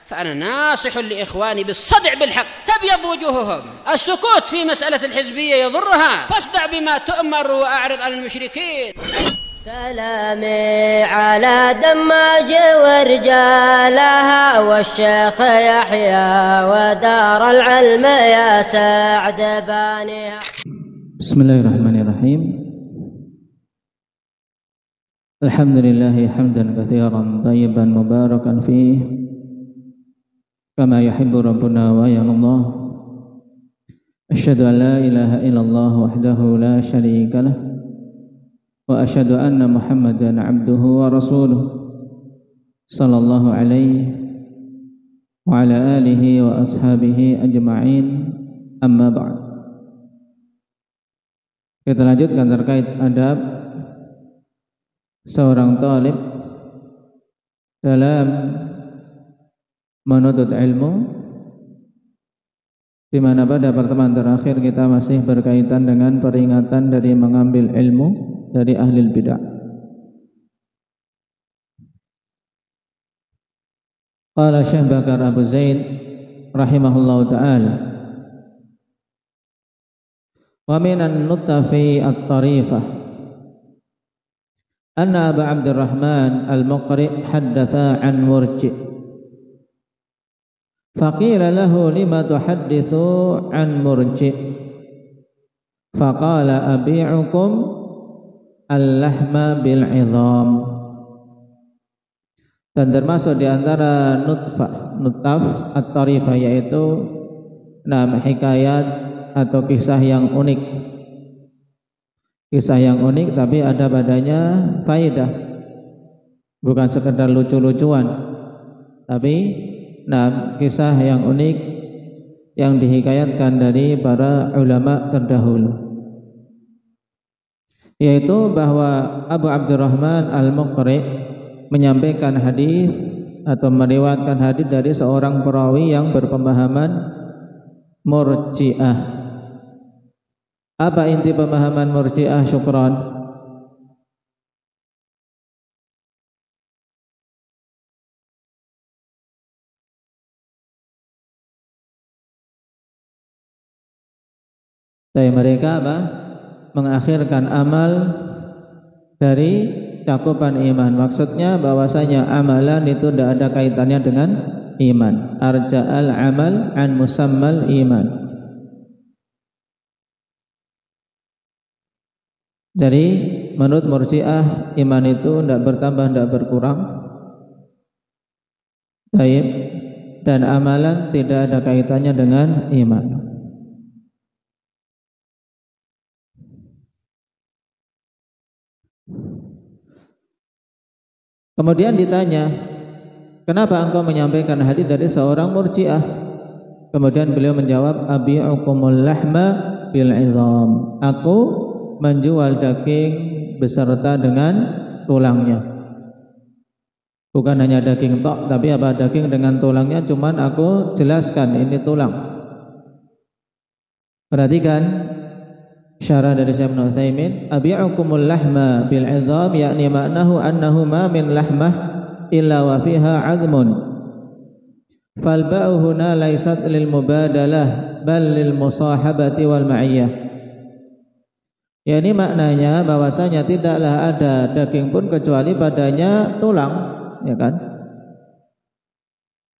فأنا ناصح لإخواني بالصدع بالحق، تبيض وجوههم. السكوت في مسألة الحزبية يضرها، فاصدع بما تؤمر وأعرض عن المشركين. سلامي على دماج ورجالها والشيخ يحيى ودار العلم يا سعد بانيها. بسم الله الرحمن الرحيم. الحمد لله حمدا كثيرا طيبا مباركا فيه كما يحب ربنا ويرضى. أشهد أن لا إله إلا الله وحده لا شريك له وأشهد أن محمدا عبده ورسوله صلى الله عليه وعلى آله وأصحابه أجمعين. أما بعد. Kita lanjutkan terkait adab seorang talib dalam menuntut ilmu, di mana pada pertemuan terakhir kita masih berkaitan dengan peringatan dari mengambil ilmu dari ahli bidah. Qala Syekh Bakar Abu Zaid rahimahullahu taala, wa minan nutafi at-tarifah anna Abu Abdurrahman al-Muqri haddatha an murji' faqila lahu lima tuhaddithu an murji' faqala abi'ukum al-lahma bil-'idham. Dan termasuk di antara nutaf at-tarifah yaitu hikayat atau kisah yang unik. Kisah yang unik tapi ada padanya faedah. Bukan sekedar lucu-lucuan, tapi kisah yang unik yang dihikayatkan dari para ulama terdahulu, yaitu bahwa Abu Abdurrahman al-Muqri menyampaikan hadis atau meriwayatkan hadis dari seorang perawi yang berpemahaman Murji'ah. Apa inti pemahaman Murji'ah? Syukran. Dari mereka apa? Mengakhirkan amal dari cakupan iman. Maksudnya bahwasanya amalan itu tidak ada kaitannya dengan iman. Arja'al amal an musammal iman. Jadi menurut Murji'ah iman itu tidak bertambah, tidak berkurang. Baik. Dan amalan tidak ada kaitannya dengan iman. Kemudian ditanya, kenapa engkau menyampaikan hadis dari seorang Murji'ah? Kemudian beliau menjawab, abi'ukumul lahma bil-'idham. Aku menjual daging beserta dengan tulangnya. Bukan hanya daging tok, tapi apa daging dengan tulangnya, cuman aku jelaskan ini tulang. Perhatikan syarah dari Syekh Ibnu Utsaimin, abi'ukumul lahma bil 'idham, yakni maknahu annahu ma min lahmah illa wa fiha 'azmun. Fal ba'u huna laysat lil mubadalah bal lil musahabati wal ma'iyyah. Yani maknanya bahwasanya tidaklah ada daging pun kecuali padanya tulang, ya kan?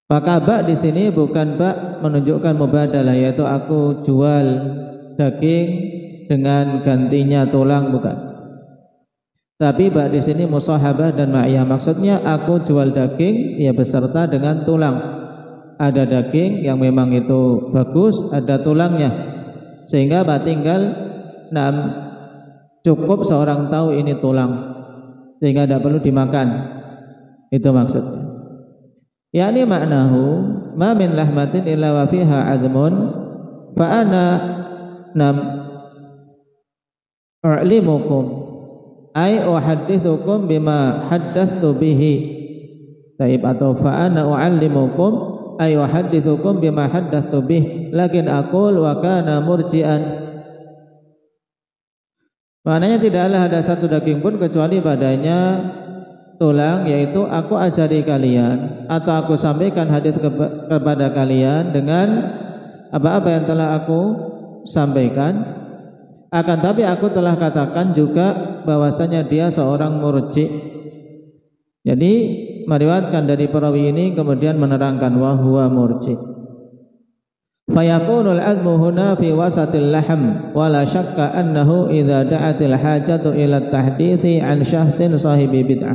Maka ba' di sini bukan ba' menunjukkan mubadalah, yaitu aku jual daging dengan gantinya tulang, bukan. Tapi ba' di sini musahabah dan ma'iyah. Maksudnya aku jual daging ya beserta dengan tulang. Ada daging yang memang itu bagus, ada tulangnya. Sehingga ba' tinggal cukup seorang tahu ini tulang, sehingga tidak perlu dimakan. Itu maksudnya. Yani maknahu ma min lahmatin illa wa fiha 'azmun fa ana u'limukum ay uhaddithukum bima haddathtu bihi. Taib atau fa ana u'allimukum ay uhaddithukum bima haddathtu bih, lakin aqul wa kana murji'an. Maknanya tidaklah ada satu daging pun kecuali padanya tulang, yaitu aku ajari kalian atau aku sampaikan hadis kepada kalian dengan apa-apa yang telah aku sampaikan. Akan tapi aku telah katakan juga bahwasanya dia seorang murji. Jadi meriwayatkan dari perawi ini kemudian menerangkan wa huwa murji. Fayakunul azmu huna fi wasatil lahm wa la syakka annahu idza da'atil hajatu ila tahdithi an syahsin sahibi bid'ah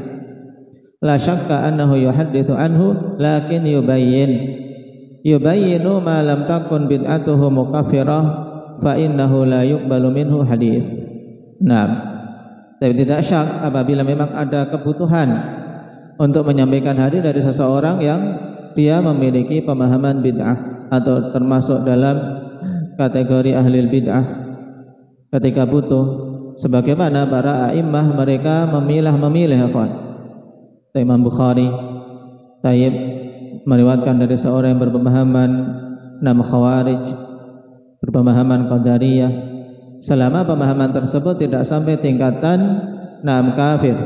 la syakka annahu yuhaddithu anhu lakin yubayyinu ma lam takun bid'atuhu mukaffirah fa innahu la yuqbalu minhu hadits. Nah, tapi tidak syak apabila memang ada kebutuhan untuk menyampaikan hadis dari seseorang yang dia memiliki pemahaman bid'ah atau termasuk dalam kategori ahli bid'ah, ketika butuh, sebagaimana para a'immah mereka memilih Imam Bukhari Tayyib meriwayatkan dari seorang yang berpemahaman nama Khawarij, berpemahaman Qadariyah, selama pemahaman tersebut tidak sampai tingkatan nam kafir.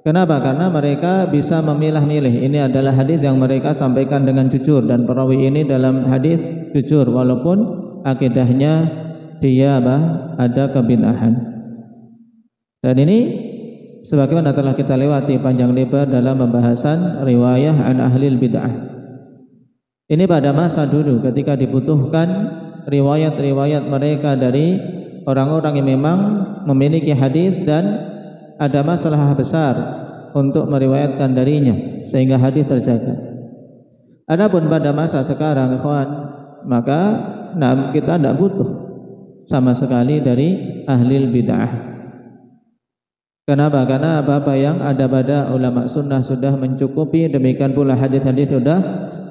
Kenapa? Karena mereka bisa memilah-milih. Ini adalah hadis yang mereka sampaikan dengan jujur, dan perawi ini dalam hadis jujur walaupun akidahnya dia ada kebid'ahan. Dan ini sebagaimana telah kita lewati panjang lebar dalam pembahasan riwayah an ahlil bid'ah. Ini pada masa dulu ketika dibutuhkan riwayat-riwayat mereka dari orang-orang yang memang memiliki hadis dan ada masalah besar untuk meriwayatkan darinya sehingga hadis terjaga. Adapun pada masa sekarang, ikhwan, maka kita tidak butuh sama sekali dari ahlil bid'ah. Kenapa? Karena apa-apa yang ada pada ulama sunnah sudah mencukupi, demikian pula hadis-hadis sudah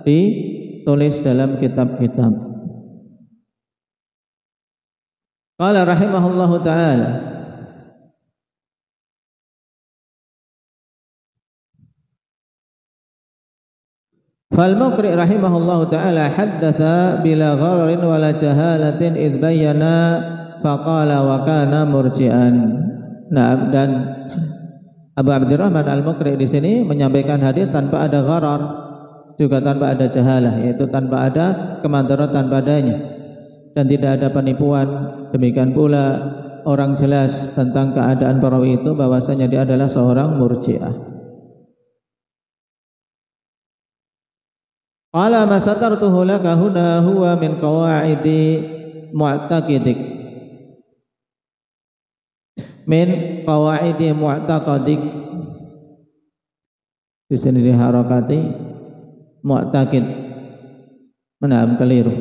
ditulis dalam kitab-kitab. Qala rahimahullahu ta'ala, Fal-Muqri rahimahullahu ta'ala haddatha bila ghararin wala jahalatin idh bayyana faqala wa kana murji'an. Nah, dan Abu Abdurrahman Al-Muqri di sini menyampaikan hadis tanpa ada gharar, juga tanpa ada jahalah, yaitu tanpa ada kemandaratan padanya dan tidak ada penipuan. Demikian pula orang jelas tentang keadaan perawi itu bahwasanya dia adalah seorang murji'ah. Qala ma satartuhu laka huna huwa min qawaidi mu'taqidik. Min qawaidi mu'taqadik. Di sini diharakati mu'taqid. Benar, keliru.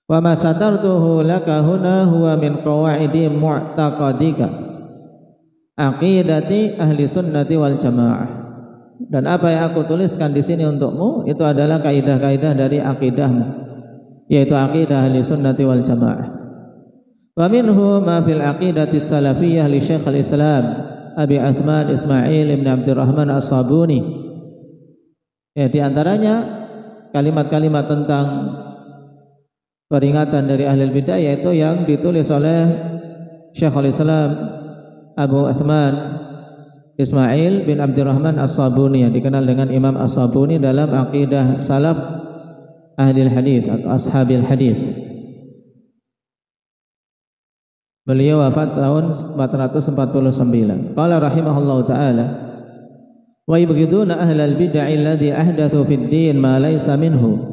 Wa ma satartuhu laka huna huwa min qawaidi mu'taqadika. Aqidati ahli sunnati wal jamaah. Dan apa yang aku tuliskan di sini untukmu itu adalah kaidah-kaidah dari akidahmu, yaitu akidah ahli sunnati wal jamaah. Wa minhu ma fil aqidati salafiyah li Syekh al-Islam Abi Utsman Ismail ibn Abdurrahman As-Sabuni. Ya, di antaranya kalimat-kalimat tentang peringatan dari ahli bidah, yaitu yang ditulis oleh Syekh al-Islam Abu Utsman Ismail bin Abdurrahman As-Sabuni, yang dikenal dengan Imam As-Sabuni dalam akidah salaf ahli hadis atau ashabil hadis. Beliau wafat tahun 449. Qala rahimahullahu taala, wa yubghiduna ahlal bid'ah alladhi ahdathu fid din ma laysa minhu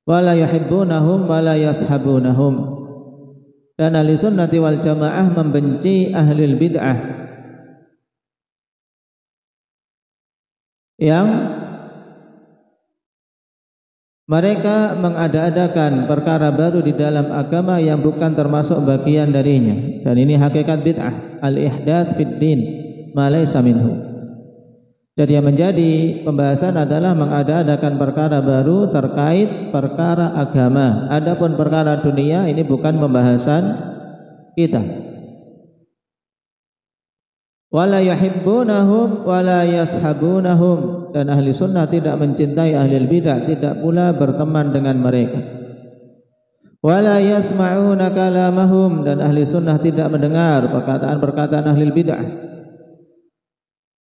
wa la yuhibbunahum wa la yashabunahum. Dan ahli sunnati wal jamaah membenci ahlul bid'ah yang mereka mengada-adakan perkara baru di dalam agama yang bukan termasuk bagian darinya. Dan ini hakikat bid'ah, al-ihdath fid din ma laysa minhu. Jadi yang menjadi pembahasan adalah mengada-adakan perkara baru terkait perkara agama. Adapun perkara dunia ini bukan pembahasan kita. Wala yuhibbunahum wala yashabunahum. Dan ahli sunnah tidak mencintai ahli bidah, tidak pula berteman dengan mereka. Wala yasma'una kalamahum. Dan ahli sunnah tidak mendengar perkataan-perkataan ahli bidah.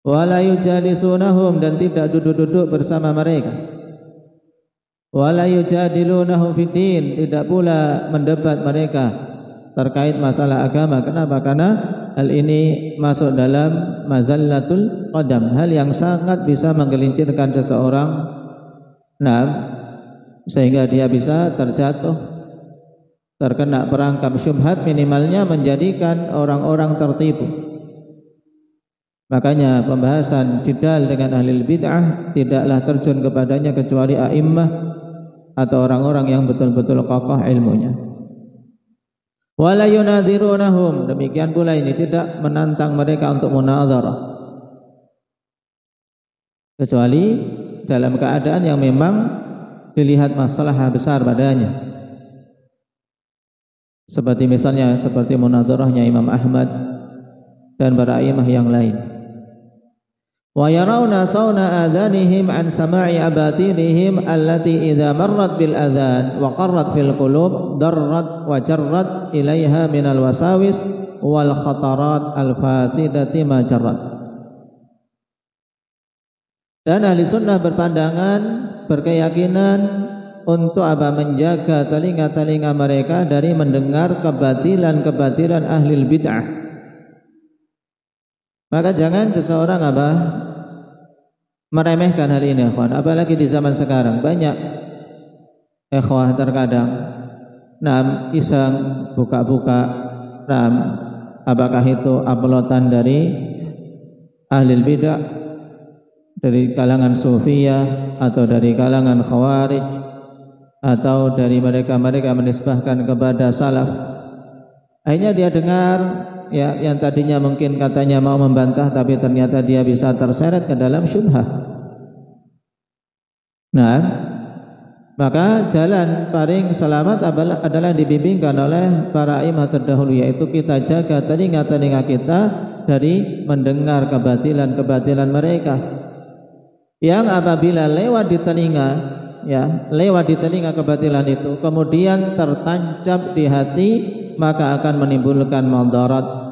wa la yujalisunahum, dan tidak duduk-duduk bersama mereka, wa la yujadilunahum fid din, tidak pula mendebat mereka terkait masalah agama. Kenapa? Karena hal ini masuk dalam mazallatul qadam, hal yang sangat bisa menggelincirkan seseorang, sehingga dia bisa terjatuh, terkena perangkap syubhat, minimalnya menjadikan orang-orang tertipu. Makanya pembahasan jidal dengan ahli bid'ah tidaklah terjun kepadanya kecuali a'immah atau orang-orang yang betul-betul kokoh ilmunya. Wala yunadhirunahum, demikian pula ini tidak menantang mereka untuk munadharah, kecuali dalam keadaan yang memang dilihat masalah besar padanya, seperti misalnya seperti munadharahnya Imam Ahmad dan para imam yang lain. Wa yarawna sawna adhanihim an sama'i abatilihim allati idza marrat bil adhan wa qarrat fil qulub darrat wa jarrat ilaiha minal wasawis wal khatarat al fasidati ma jarrat. Dan ahli sunnah berpandangan, berkeyakinan untuk menjaga telinga-telinga mereka dari mendengar kebatilan-kebatilan ahli bid'ah. Maka jangan seseorang meremehkan hal ini, ikhwan. Apalagi di zaman sekarang banyak ikhwah terkadang iseng buka-buka apakah itu uploadan dari ahli bid'ah, dari kalangan sufiyah atau dari kalangan khawarij atau dari mereka-mereka menisbahkan kepada salaf. Akhirnya dia dengar yang tadinya mungkin katanya mau membantah, tapi ternyata dia bisa terseret ke dalam syubhat. Maka jalan paling selamat adalah dibimbingkan oleh para imam terdahulu, yaitu kita jaga telinga-telinga kita dari mendengar kebatilan-kebatilan mereka, yang apabila lewat di telinga kebatilan itu kemudian tertancap di hati, maka akan menimbulkan madarat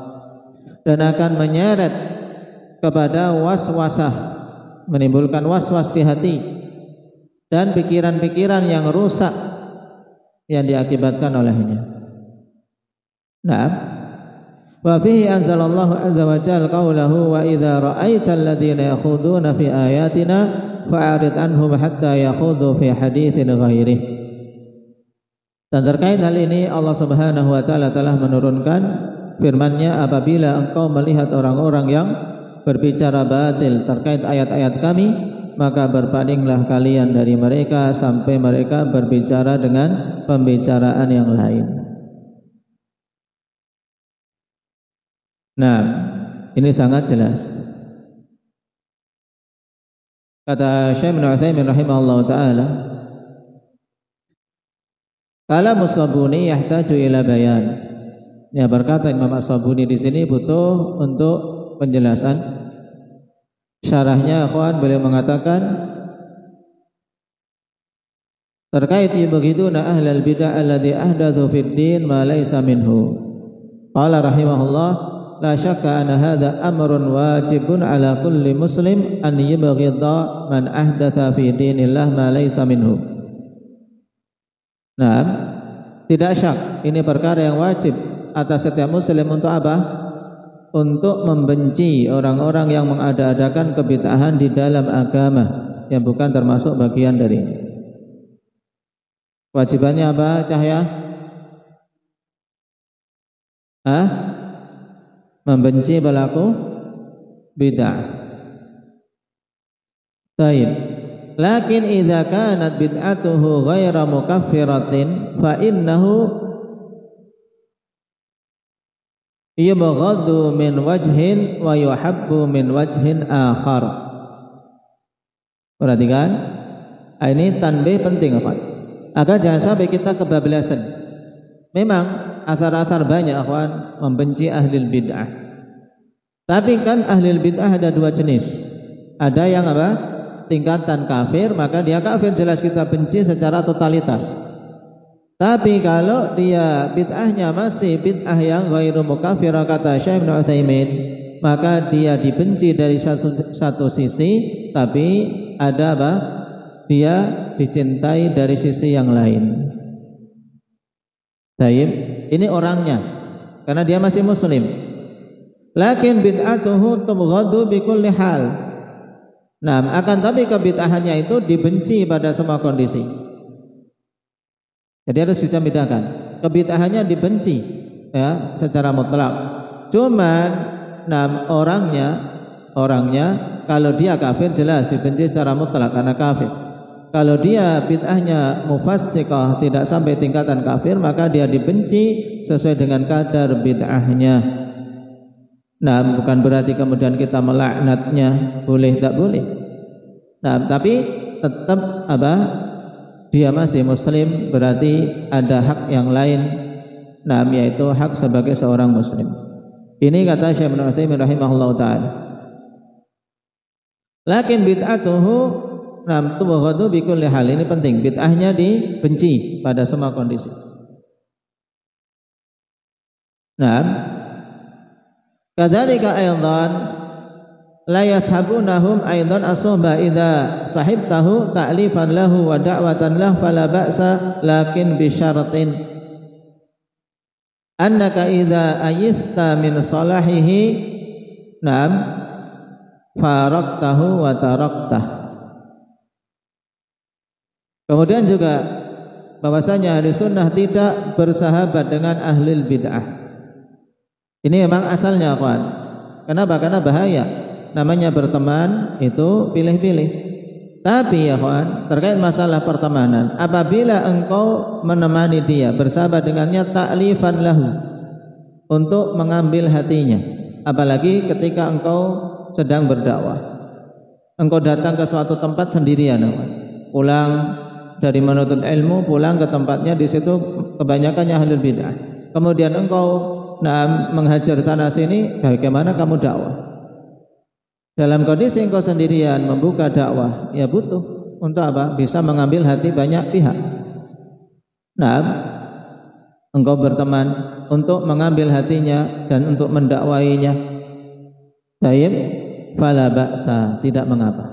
dan akan menyeret kepada waswasah, menimbulkan waswas di hati dan pikiran-pikiran yang rusak yang diakibatkan olehnya. Wa fihi anzalallahu azza wa jalla qawluhu wa idza ra'aital ladzina yakhuduna fi ayatina fa'rid anhum hatta yakhudhu fi haditsin ghairihi. Dan terkait hal ini Allah Subhanahu wa taala telah menurunkan firman-Nya, apabila engkau melihat orang-orang yang berbicara batil terkait ayat-ayat kami, maka berpalinglah kalian dari mereka sampai mereka berbicara dengan pembicaraan yang lain. Ini sangat jelas. Kata Syekh Ibnu Utsaimin rahimahullah taala, kalam as-Sabuni yahtaju ila bayan. Ya, berkata Imam as-Sabuni di sini butuh untuk penjelasan. Syarahnya, akhwan, beliau mengatakan terkait yubghiduna ahlal bid'ah alladhi ahdathu fid din ma laysa minhu. Qala rahimahullah, la syakka anna hadha amrun wajibun ala kulli muslim an yubghidha man ahdatha fi dinillah ma laysa minhu. Tidak syak, ini perkara yang wajib atas setiap muslim untuk apa? Untuk membenci orang-orang yang mengada-adakan kebid'ahan di dalam agama yang bukan termasuk bagian dari ini. Wajibannya apa, Cahya? Membenci pelaku bid'ah. Baik. Lakin idza kanat bid'atuhu ghaira mukaffiratin fa innahu yubghadu min wajhin wa yuhabbu min wajhin akhar. Perhatikan, ini tanbih penting, Pak, agar jangan sampai kita kebablasan. Memang asar-asar banyak, akhwan, membenci ahli bid'ah. Tapi kan ahli bid'ah ada dua jenis. Ada yang tingkatan kafir, maka dia kafir, jelas kita benci secara totalitas. Tapi kalau dia bid'ahnya masih bid'ah yang ghairu mukaffirah, kata Syekh Ibnu Utsaimin, maka dia dibenci dari satu sisi, tapi ada apa? Dia dicintai dari sisi yang lain. Baik, ini orangnya, karena dia masih muslim. Lakin bid'atuhu tubghadu bi kulli hal. Nah, akan tapi kebid'ahannya itu dibenci pada semua kondisi. Jadi harus bisa bedakan. Kebid'ahannya dibenci ya secara mutlak. Cuman orangnya kalau dia kafir jelas dibenci secara mutlak karena kafir. Kalau dia bid'ahnya mufassiqah tidak sampai tingkatan kafir, maka dia dibenci sesuai dengan kadar bid'ahnya. Nah, bukan berarti kemudian kita melaknatnya, boleh tak boleh. Nah, tapi tetap apa? Dia masih muslim, berarti ada hak yang lain. Nah, yaitu hak sebagai seorang muslim. Ini kata Syekh Ibnu Utsaimin rahimahullahu taala. Lakin bid'atuhu tubghadu bi kulli hal. Ini penting, bid'ahnya dibenci pada semua kondisi. Nah, kadzalika aidan la yashabunahum aidan as-suhba idza sahibtahu ta'lifan lahu wa da'watan lahu fala ba'sa, lakin bi syaratin annaka idza ayista min salahihi faraktahu wa taraktah. Kemudian juga bahwasanya ahli sunnah tidak bersahabat dengan ahli bid'ah. Ini memang asalnya, kawan. Kenapa? Karena bahaya. Namanya berteman itu pilih-pilih. Tapi ya kawan, terkait masalah pertemanan, apabila engkau menemani dia, bersahabat dengannya, ta'lifan lahu, untuk mengambil hatinya. Apalagi ketika engkau sedang berdakwah. Engkau datang ke suatu tempat sendirian, pulang dari menuntut ilmu, pulang ke tempatnya, di situ kebanyakannya ahlul bid'ah. Kemudian engkau menghajar sana sini, bagaimana kamu dakwah? Dalam kondisi engkau sendirian membuka dakwah, ya butuh untuk apa? Bisa mengambil hati banyak pihak. Nah, engkau berteman untuk mengambil hatinya dan untuk mendakwainya. Baik, fala ba'sa, tidak mengapa.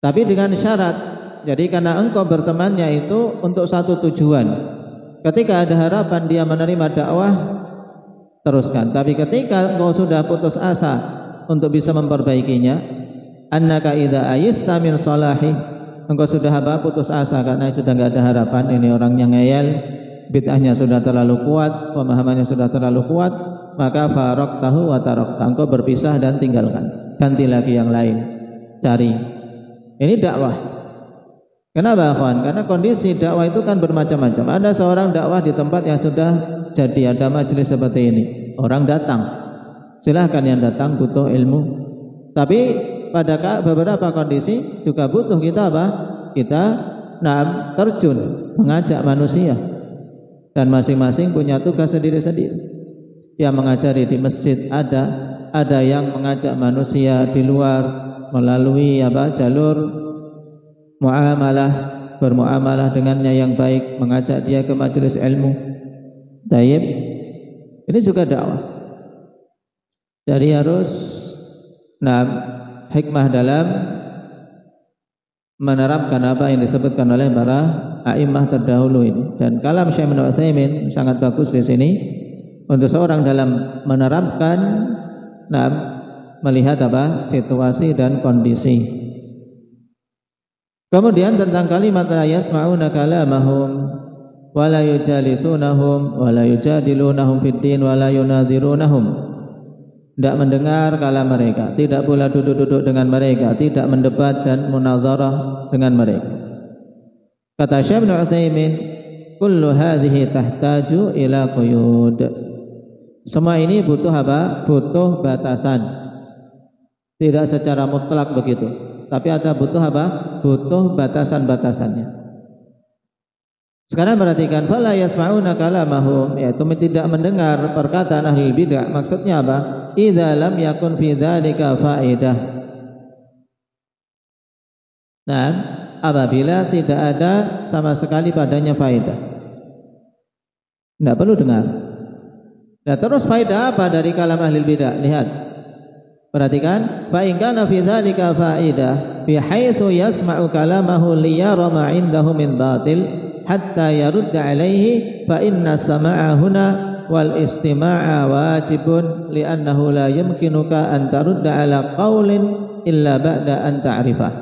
Tapi dengan syarat. Jadi karena engkau bertemannya itu untuk satu tujuan. Ketika ada harapan dia menerima dakwah, teruskan. Tapi ketika engkau sudah putus asa untuk bisa memperbaikinya, annaka idza ayista min salahi, engkau sudah apa? Putus asa karena sudah enggak ada harapan, ini orangnya ngeyel, bid'ahnya sudah terlalu kuat, pemahamannya sudah terlalu kuat, maka faraktahu wa tarakta, engkau berpisah dan tinggalkan, ganti lagi yang lain, cari. Ini dakwah. Kenapa, kawan? Karena kondisi dakwah itu kan bermacam-macam. Ada seorang dakwah di tempat yang sudah jadi, ada majelis seperti ini, orang datang, silahkan yang datang butuh ilmu. Tapi pada beberapa kondisi juga butuh kita apa? Kita terjun mengajak manusia, dan masing-masing punya tugas sendiri-sendiri. Yang mengajari di masjid ada yang mengajak manusia di luar melalui jalur muamalah, bermuamalah dengannya yang baik, mengajak dia ke majelis ilmu. Taib, ini juga dakwah. Jadi harus hikmah dalam menerapkan apa yang disebutkan oleh para a'immah terdahulu ini. Dan kalam Syekh Ibnu Utsaimin sangat bagus di sini untuk seorang dalam menerapkan, melihat apa? Situasi dan kondisi. Kemudian tentang kalimat la yasma'una kalamahum wa la yujalisunahum wa la yujadilunahum fid din wa la yunadhirunahum. Tidak mendengar kalam mereka, tidak pula duduk-duduk dengan mereka, tidak mendebat dan munazarah dengan mereka. Kata Syekh Ibnu Utsaimin, kullu hadhihi tahtaju ila quyud. Semua ini butuh apa? Butuh batasan. Tidak secara mutlak begitu. Tapi ada butuh apa? Butuh batasan-batasannya. Sekarang perhatikan, fala yasma'una kalamahum, yaitu tidak mendengar perkataan ahli bid'ah. Maksudnya apa? Idza lam yakun fi dzalika faedah. Nah, apabila tidak ada sama sekali padanya faedah, tidak perlu dengar. Nah, terus faedah apa dari kalam ahli bid'ah? Lihat, Perhatikan, fa in kana fi dzalika fa'idah bi haitsu yasma'u kalamahu liyara ma 'indahu min batil hatta yarudda 'alaihi fa inna sama'a huna wal istima'a wajibun li'annahu la yumkinuka an tarudda 'ala qaulin illa ba'da an ta'rifah.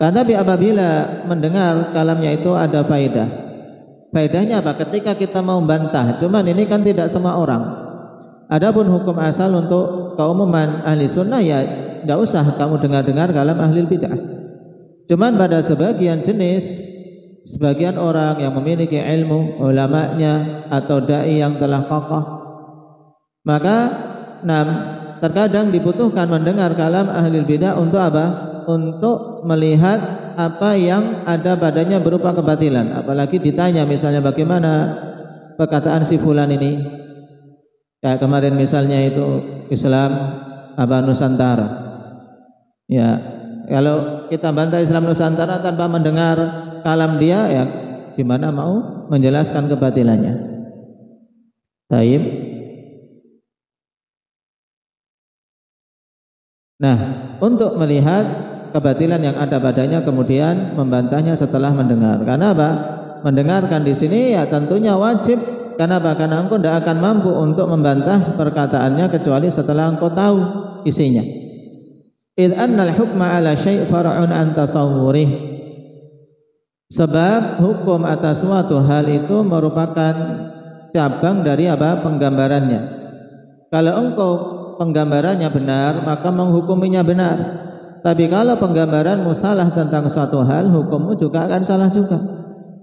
Tapi apabila mendengar kalamnya itu ada faedah. Faedahnya apa? Ketika kita mau bantah, cuman ini kan tidak semua orang. Adapun hukum asal untuk keumuman ahli sunnah ya tidak usah kamu dengar-dengar kalam ahli bid'ah. Cuman pada sebagian jenis, sebagian orang yang memiliki ilmu, ulamanya atau dai yang telah kokoh, maka terkadang dibutuhkan mendengar kalam ahli bid'ah untuk apa? Untuk melihat apa yang ada padanya berupa kebatilan. Apalagi ditanya misalnya bagaimana perkataan si fulan ini. Ya kemarin misalnya itu Islam apa Nusantara. Ya kalau kita bantah Islam Nusantara tanpa mendengar kalam dia, ya gimana mau menjelaskan kebatilannya? Taib. Nah, untuk melihat kebatilan yang ada padanya kemudian membantahnya setelah mendengar. Karena apa? Mendengarkan di sini ya tentunya wajib. Kenapa? Karena engkau tidak akan mampu untuk membantah perkataannya kecuali setelah engkau tahu isinya. Idh annal hukma ala syai' far'un an tasawwurih. Sebab hukum atas suatu hal itu merupakan cabang dari apa? Penggambarannya. Kalau engkau penggambarannya benar, maka menghukuminya benar. Tapi kalau penggambaranmu salah tentang suatu hal, hukummu juga akan salah juga.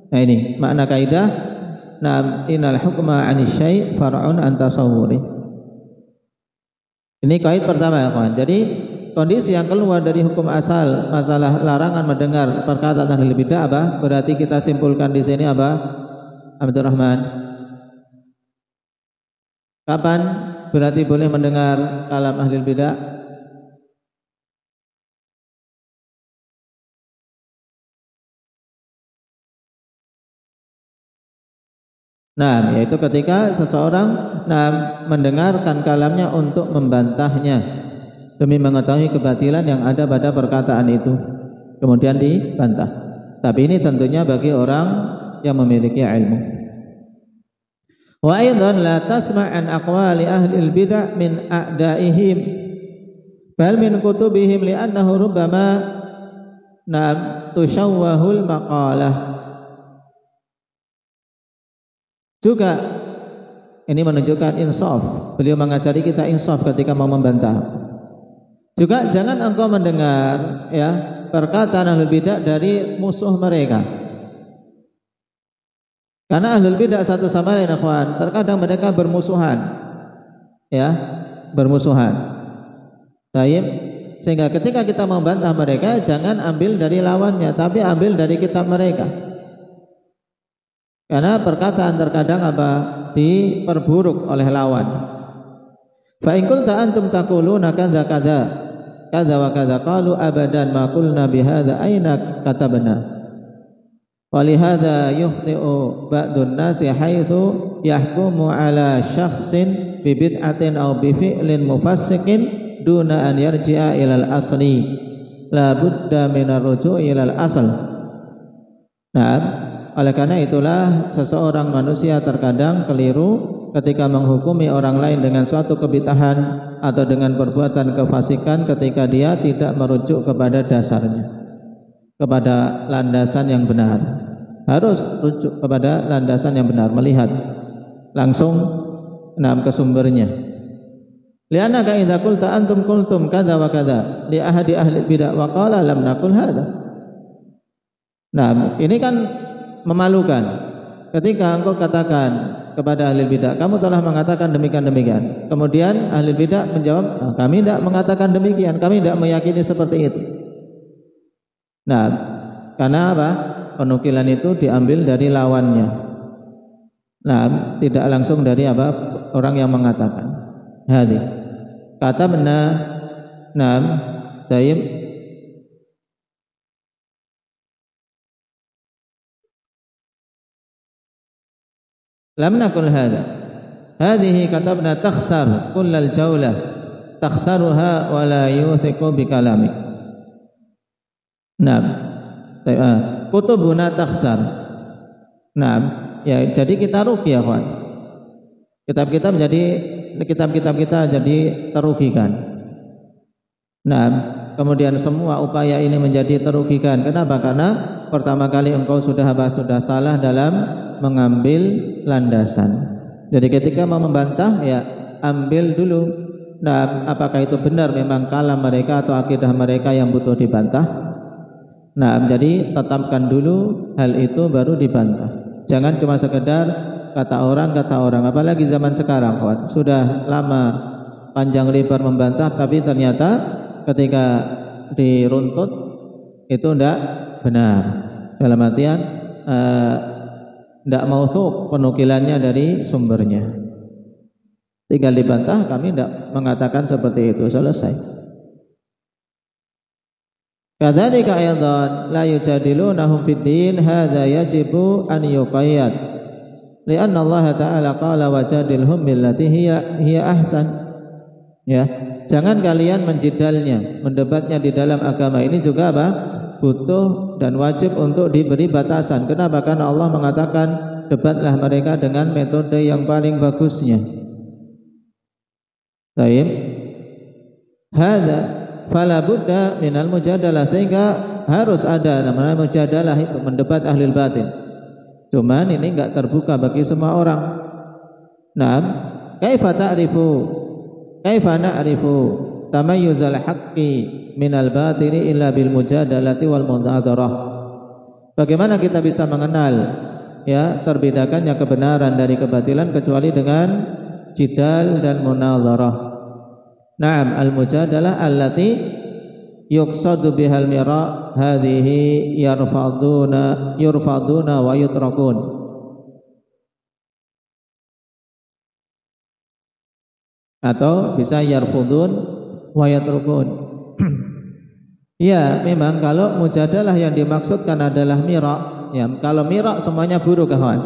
Nah ini makna kaidah. Nah, innal hukma 'anil syai' far'un an tasawwuri. Ini kait pertama ya kawan. Jadi kondisi yang keluar dari hukum asal masalah larangan mendengar perkataan ahli bidah apa? Berarti kita simpulkan di sini apa? Abdurrahman. Kapan berarti boleh mendengar kalam ahli bidah? Nah, yaitu ketika seseorang mendengarkan kalamnya untuk membantahnya demi mengetahui kebatilan yang ada pada perkataan itu, kemudian dibantah. Tapi ini tentunya bagi orang yang memiliki ilmu. Wa aidan la tasma' an aqwali ahli al-bid'ah min a'daihim bal min kutubihim li'annahu rubbama tushawwahul maqalah. Juga ini menunjukkan insaf. Beliau mengajari kita insaf ketika mau membantah. Juga jangan engkau mendengar ya perkataan ahlul bidah dari musuh mereka. Karena ahlul bidah satu sama lain ikhwan, terkadang mereka bermusuhan. Ya, bermusuhan. Baik. Sehingga ketika kita membantah mereka jangan ambil dari lawannya, tapi ambil dari kitab mereka. Karena perkataan terkadang apa? Diperburuk oleh lawan. Fa in qulta antum taquluna kadza kadza kadza wa kadza qalu abadan ma qulna bihadza aina katabna. Wa li hadza yukhti'u ba'dun nasi haitsu yahkumu ala syakhsin bi bid'atin aw bi fi'lin mufassiqin duna an yarji'a ila al-asli. La budda min ar-ruju' ila al-asl. Nah, oleh karena itulah seseorang manusia terkadang keliru ketika menghukumi orang lain dengan suatu kebid'ahan atau dengan perbuatan kefasikan ketika dia tidak merujuk kepada dasarnya, kepada landasan yang benar. Harus rujuk kepada landasan yang benar, melihat langsung ke sumbernya. Li'annaka idza qulta antum qultum kadza wa kadza li ahadi ahli bid'ah wa qala lam naqul hadza. Nah, ini kan memalukan ketika engkau katakan kepada ahli bidah, kamu telah mengatakan demikian-demikian. Kemudian ahli bidah menjawab, kami tidak mengatakan demikian, kami tidak meyakini seperti itu. Nah, karena apa? Penukilan itu diambil dari lawannya. Nah, tidak langsung dari apa? Orang yang mengatakan. Hadis. Kata benar. Nah, tayyib. Lam nakul hadha. Hadhihi katabna takhsar kullal jaulah takhsaruha wa la yuthiqu bi kalamik. Naam. Kutubuna takhsar. Naam. Ya, jadi kita rugi ya, kawan. Kitab-kitab kita jadi terugikan. Naam. Kemudian semua upaya ini menjadi terugikan. Kenapa? Karena pertama kali engkau sudah salah dalam mengambil landasan. Jadi ketika mau membantah, ya ambil dulu. Nah, apakah itu benar memang kalam mereka atau akidah mereka yang butuh dibantah? Nah, jadi tetapkan dulu hal itu baru dibantah. Jangan cuma sekedar kata orang. Apalagi zaman sekarang, kawan. Sudah lama panjang lebar membantah, tapi ternyata ketika diruntut itu tidak benar. Dalam artian tidak mauthuk penukilannya dari sumbernya. Tinggal dibantah, kami tidak mengatakan seperti itu, selesai. Kadzalika aidan la yujadilunahum fid din hadza yajibu an yuqayyad. Lianna Allah Ta'ala qala wajadilhum billati hiya ahsan. Ya, jangan kalian menjidalnya, mendebatnya di dalam agama ini juga apa? Butuh dan wajib untuk diberi batasan. Kenapa? Karena Allah mengatakan debatlah mereka dengan metode yang paling bagusnya. Baik. Hadza fala budda minal mujadalah, sehingga harus ada namanya mujadalah, itu mendebat ahli batin. Cuman ini enggak terbuka bagi semua orang. Naam, kaifa na'rifu tamayyuzal haqqi minal batili illa bil mujadalati wal munadharah. Bagaimana kita bisa mengenal ya terbedakannya kebenaran dari kebatilan kecuali dengan jidal dan munadharah. Naam, al-mujadalah allati yuqsadu bihal mira hadhihi yurfaduna wa yutrakun. Atau bisa yarfudun wa yatrukun. Ya, memang kalau mujadalah yang dimaksudkan adalah mira, ya, kalau mira semuanya buruk, kawan.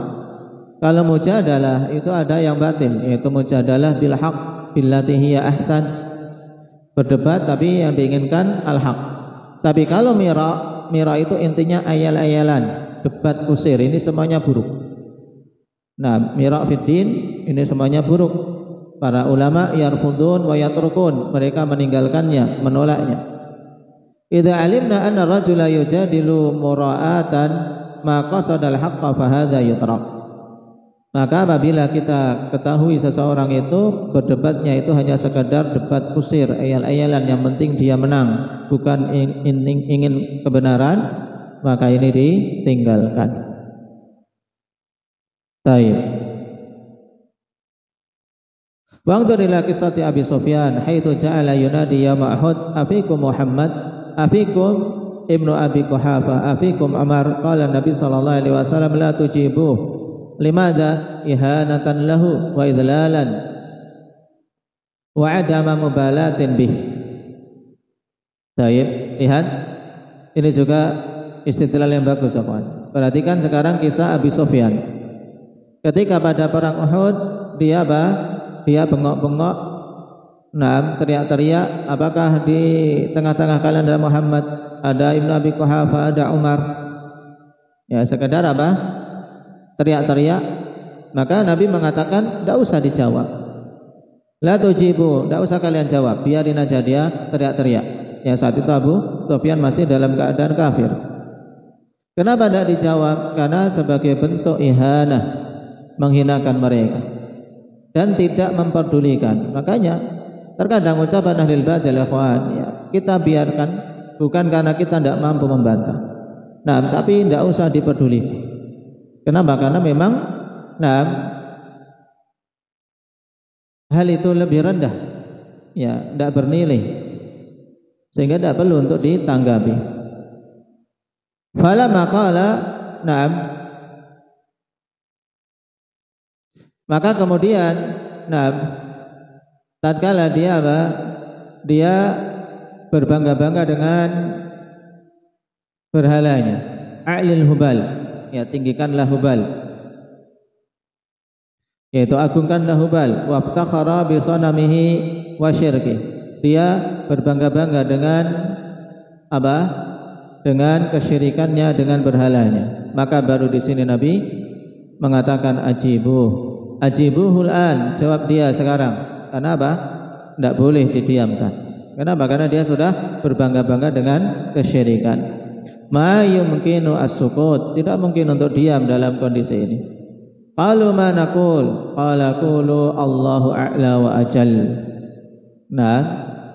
Kalau mujadalah itu ada yang batin, yaitu mujadalah bil haqq billati hiya ahsan. Berdebat tapi yang diinginkan al-haq. Tapi kalau mira itu intinya ayal-ayalan, debat kusir, ini semuanya buruk. Nah, mira fiddin ini semuanya buruk. Para ulama yarfudun wa yatrukun, mereka meninggalkannya, menolaknya. Idza alimna anna rajula yujadilu mura'atan ma qasadal haqqa fa hadza yutrak. Maka apabila kita ketahui seseorang itu berdebatnya itu hanya sekadar debat kusir, ayal-ayalan, yang penting dia menang, bukan ingin kebenaran, maka ini ditinggalkan. Baik. Wangdur ila qissati Abi Sufyan haitsu ja'ala yunadi ya Ma'hud afikum Muhammad afikum Ibnu Abi Quhafa afikum Umar. Qala Nabi sallallahu alaihi wasallam la tujibuh. Limadha? Ihanatan lahu wa idlalan wa adama mubalatin bih. Baik, lihat ini juga istidlal yang bagus, kawan. Perhatikan sekarang kisah Abi Sufyan. Ketika pada perang Uhud, dia apa? Dia bengok-bengok, nah, teriak-teriak, apakah di tengah-tengah kalian ada Muhammad, ada Ibnu Abi Quhafa, ada Umar? Ya, sekedar apa? Teriak-teriak. Maka Nabi mengatakan tidak usah dijawab. La tujibu, tidak usah kalian jawab, biarin aja dia teriak-teriak. Ya, saat itu Abu Sufyan masih dalam keadaan kafir. Kenapa tidak dijawab? Karena sebagai bentuk ihanah, menghinakan mereka dan tidak memperdulikan. Makanya terkadang ucapan ahli batil, ikhwan, ya, kita biarkan, bukan karena kita tidak mampu membantah. Nah, tapi tidak usah dipedulikan. Kenapa? Karena memang hal itu lebih rendah, ya, tidak bernilai, sehingga tidak perlu untuk ditanggapi. Fala maqala, maka kemudian, tatkala dia apa? Dia berbangga-bangga dengan berhalanya, a'lil hubal, ya, tinggikanlah hubal, yaitu agungkanlah hubal, waftakhara bi sanamihi wa syirki, Dia berbangga-bangga dengan apa? Dengan kesyirikannya, dengan berhalanya. Maka baru di sini Nabi mengatakan ajibuhul an, jawab dia sekarang. Karena apa? Tidak boleh didiamkan. Kenapa? Karena dia sudah berbangga-bangga dengan kesyirikan. Ma yumkinu as-sukut, tidak mungkin untuk diam dalam kondisi ini. Qalu ma naqul, qala qulu Allahu a'la wa ajal. Nah,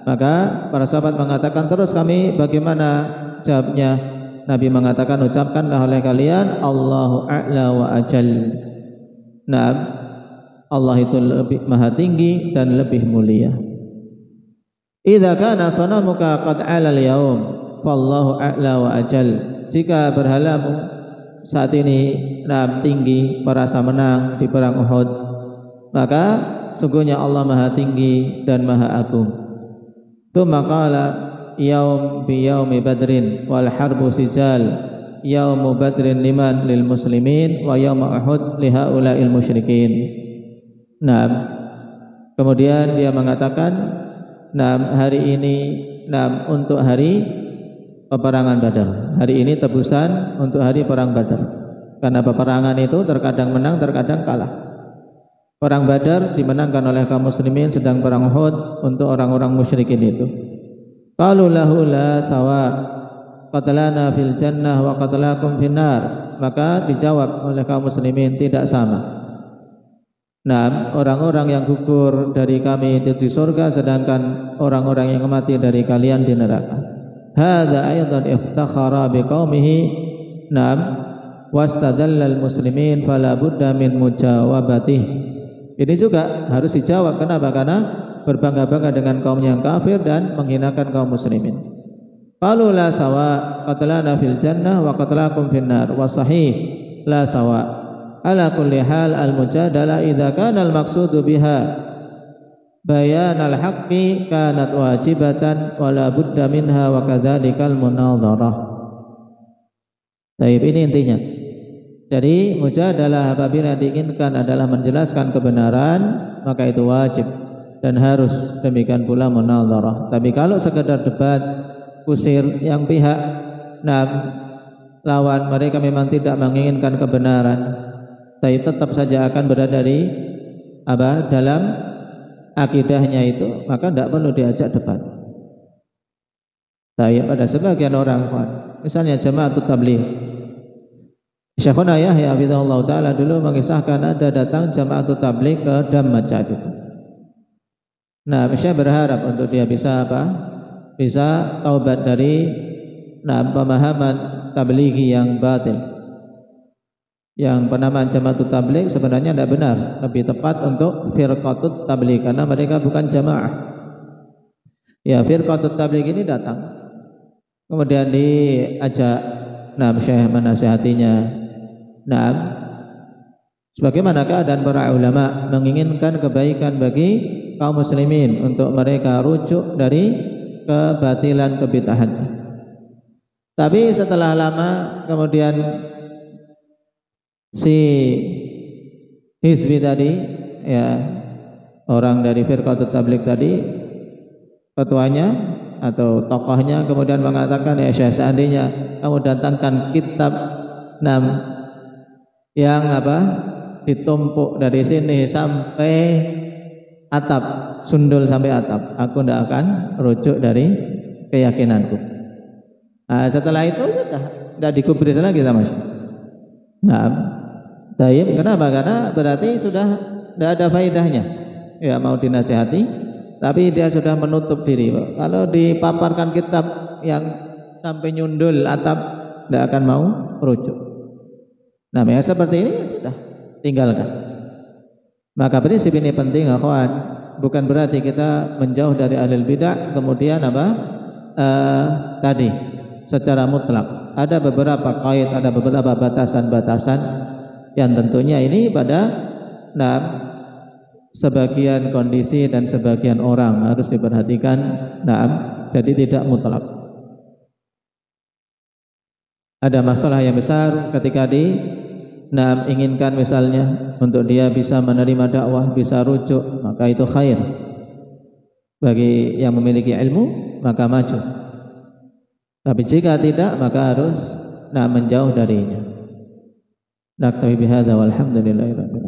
maka para sahabat mengatakan, terus kami bagaimana jawabnya? Nabi mengatakan, ucapkanlah oleh kalian Allahu a'la wa ajal. Nah, Allah itu lebih maha tinggi dan lebih mulia. Idza kana sanamuka qad 'ala al-yaum fallahu a'la wa ajal. Jika berhalamu saat ini tinggi, merasa menang di perang Uhud, maka sungguhnya Allah maha tinggi dan maha agung. Tsumma qala yaum bi yaumi badrin wal harbu sijal, yaumu badrin liman lil muslimin wa yaum uhud li haula'il musyrikin. Nah, kemudian dia mengatakan, hari ini untuk hari peperangan Badar. Hari ini tebusan untuk hari perang Badar. Karena peperangan itu terkadang menang, terkadang kalah. Perang Badar dimenangkan oleh kaum muslimin, sedang perang Uhud untuk orang-orang musyrikin itu. Qalu lahu la sawa, qatalana fil jannah wa qatalakum finnar. Maka dijawab oleh kaum muslimin, tidak sama. Nah, orang-orang yang gugur dari kami itu di surga, sedangkan orang-orang yang mati dari kalian di neraka. Hadza aidan iftakhara biqaumihi. Naam, wastadalla al-muslimin fala budda min mujawabatih. Ini juga harus dijawab. Kenapa? Karena berbangga-bangga dengan kaum yang kafir dan menghinakan kaum muslimin. Qalu la sawa, qatalana fil jannah wa qatalakum finnar. Wa sahih la sawa. Ala kulli hal al-mujadalah idza kana al-maqsudu biha bayan al-haqqi kanat wajibatan wa la budda minha wa kadzalikal munadharah. Baik, ini intinya. Jadi mujadalah apabila diinginkan adalah menjelaskan kebenaran, maka itu wajib dan harus, demikian pula munadharah. Tapi kalau sekedar debat kusir yang pihak lawan mereka memang tidak menginginkan kebenaran, tapi tetap saja akan berada di dalam akidahnya itu, maka tidak perlu diajak debat. Tapi pada sebagian orang, misalnya Jama'atut Tabligh, Syekhuna Yahya hafizahullah ta'ala dulu mengisahkan ada datang Jama'atut Tabligh ke Dammajah itu. Nah, saya berharap untuk dia bisa bisa taubat dari pemahaman tablighi yang batil. Yang penamaan Jama'atut Tabligh sebenarnya tidak benar, lebih tepat untuk Firqatut Tabligh karena mereka bukan jamaah. Ya, Firqatut Tabligh ini datang, kemudian diajak Syekh menasihatinya. Sebagaimana keadaan para ulama menginginkan kebaikan bagi kaum muslimin untuk mereka rujuk dari kebatilan kebid'ahan. Tapi setelah lama kemudian si hizbi tadi, ya orang dari Firqatut Tabligh tadi, ketuanya atau tokohnya kemudian mengatakan, ya Syekh, seandainya kamu datangkan kitab yang ditumpuk dari sini sampai atap, sundul sampai atap, aku tidak akan rujuk dari keyakinanku. Setelah itu sudah tidak digubris lagi sama Syekh. Kenapa? Karena berarti sudah tidak ada faedahnya. Ya, mau dinasihati, tapi dia sudah menutup diri. Kalau dipaparkan kitab yang sampai nyundul atap, tidak akan mau rujuk. Yang seperti ini sudah tinggalkan. Maka prinsip ini penting, akhwan. Bukan berarti kita menjauh dari ahlul bidah, kemudian tadi secara mutlak. Ada beberapa qaid, ada beberapa batasan-batasan yang tentunya ini pada sebagian kondisi dan sebagian orang harus diperhatikan. Jadi tidak mutlak. Ada masalah yang besar ketika inginkan misalnya untuk dia bisa menerima dakwah, bisa rujuk, maka itu khair. bagi yang memiliki ilmu maka maju. Tapi jika tidak maka harus menjauh darinya. Naktabi bihadza walhamdulillahi rabbil alamin.